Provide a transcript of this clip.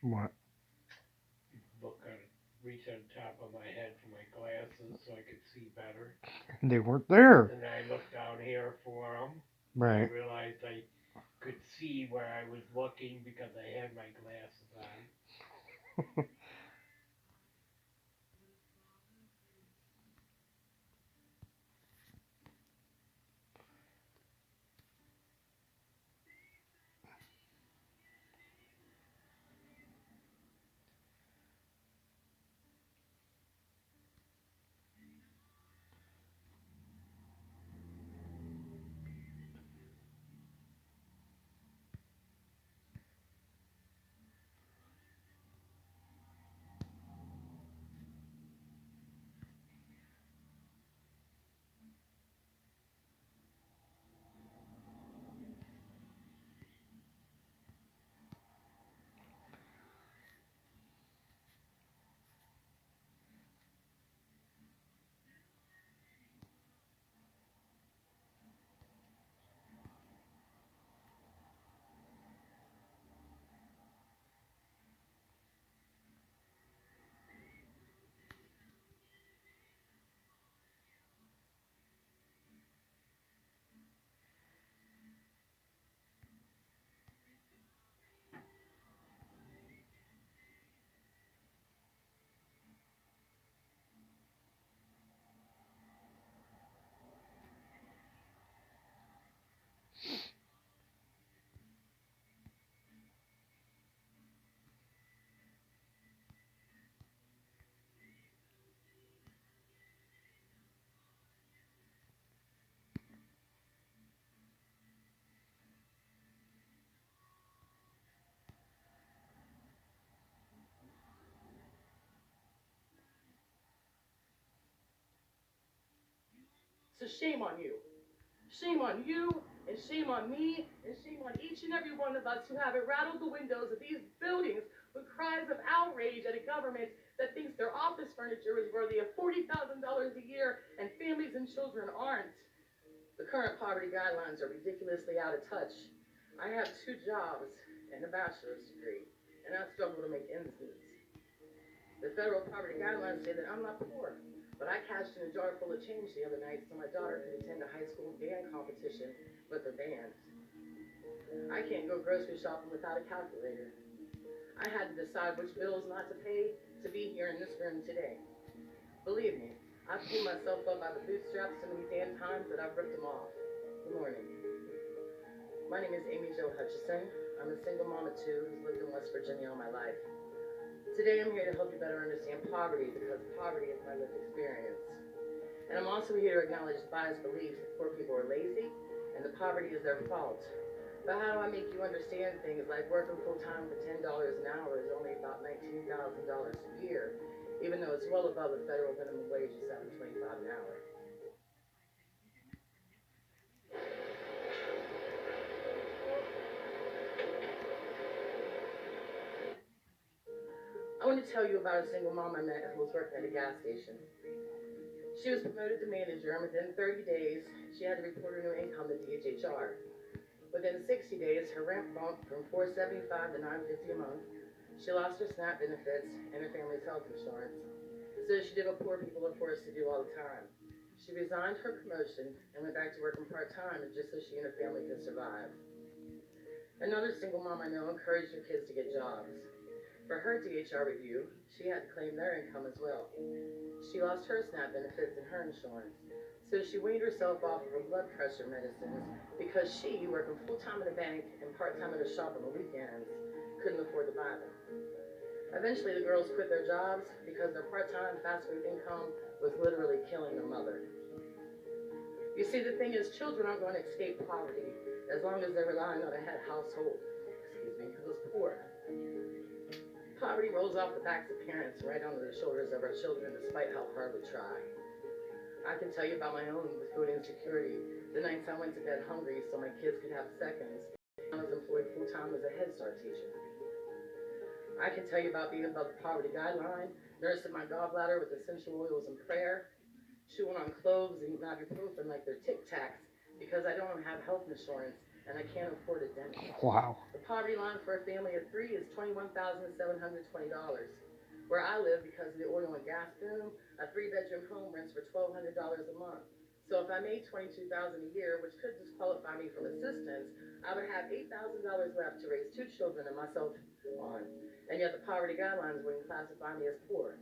What? Look on, reach on top of my head for my glasses so I could see better. They weren't there. And I looked down here for them, and I Right. realized I could see where I was looking because I had my glasses on. So shame on you. Shame on you, and shame on me, and shame on each and every one of us who haven't rattled the windows of these buildings with cries of outrage at a government that thinks their office furniture is worthy of $40,000 a year and families and children aren't. The current poverty guidelines are ridiculously out of touch. I have 2 jobs and a bachelor's degree, and I struggle to make ends meet. The federal poverty guidelines say that I'm not poor, but I cashed in a jar full of change the other night so my daughter could attend a high school band competition with her band. I can't go grocery shopping without a calculator. I had to decide which bills not to pay to be here in this room today. Believe me, I've pulled myself up by the bootstraps so many damn times that I've ripped them off. Good morning. My name is Amy Jo Hutchison. I'm a single mom of two who's lived in West Virginia all my life. Today I'm here to help you better understand poverty because poverty is my lived experience. And I'm also here to acknowledge the biased belief that poor people are lazy and that poverty is their fault. But how do I make you understand things like working full time for $10 an hour is only about $19,000 a year, even though it's well above the federal minimum wage of $7.25 an hour? I want to tell you about a single mom I met who was working at a gas station. She was promoted to manager, and within 30 days, she had to report her new income to DHHR. Within 60 days, her rent bumped from $475 to $950 a month. She lost her SNAP benefits and her family's health insurance. So she did what poor people are forced to do all the time. She resigned her promotion and went back to working part-time just so she and her family could survive. Another single mom I know encouraged her kids to get jobs. For her DHR review, she had to claim their income as well. She lost her SNAP benefits and her insurance. So she weaned herself off of her blood pressure medicines because she, working full time at a bank and part time at a shop on the weekends, couldn't afford to buy them. Eventually, the girls quit their jobs because their part time fast food income was literally killing their mother. You see, the thing is, children aren't going to escape poverty as long as they're relying on a head household, who is poor. Poverty rolls off the backs of parents right onto the shoulders of our children despite how hard we try. I can tell you about my own with food insecurity. The nights I went to bed hungry so my kids could have seconds. I was employed full time as a Head Start teacher. I can tell you about being above the poverty guideline, nursing my gallbladder with essential oils and prayer, chewing on cloves and ibuprofen like they're Tic Tacs because I don't have health insurance and I can't afford a dentist. Wow. The poverty line for a family of 3 is $21,720. Where I live, because of the oil and gas boom, a 3-bedroom home rents for $1,200 a month. So if I made $22,000 a year, which could disqualify me from assistance, I would have $8,000 left to raise 2 children and myself on. And yet the poverty guidelines wouldn't classify me as poor.